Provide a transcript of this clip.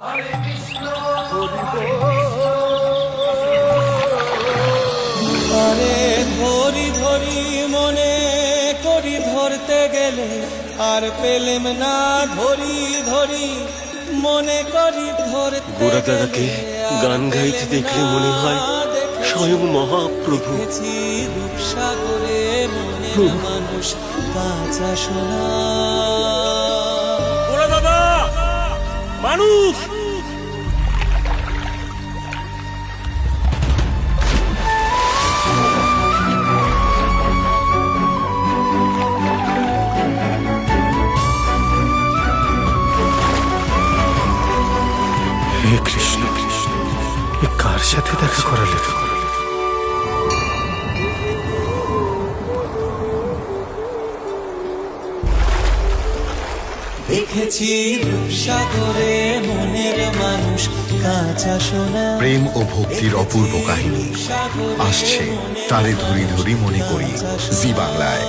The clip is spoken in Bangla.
আরে ধরি ধরি মনে করি ধরতে গেলে আর পেলেম না, ধরি ধরি মনে করি ধরতে গোরা দাদাকে গান গাইতে দেখলে মনে হয় স্বয়ং মহাপ্রভু। রূপসাগরে মনের মানুষ কাঁচা সোনা। গোরা দাদা মানুষ হে কৃষ্ণ, এ কার সাথে দেখা করালে? দেখেছি রূপসাগরে মনের মানুষ কাঁচা সোনা। প্রেম ও ভক্তির অপূর্ব কাহিনী আসছে তারে ধরি ধরি মনে করি জি বাংলায়।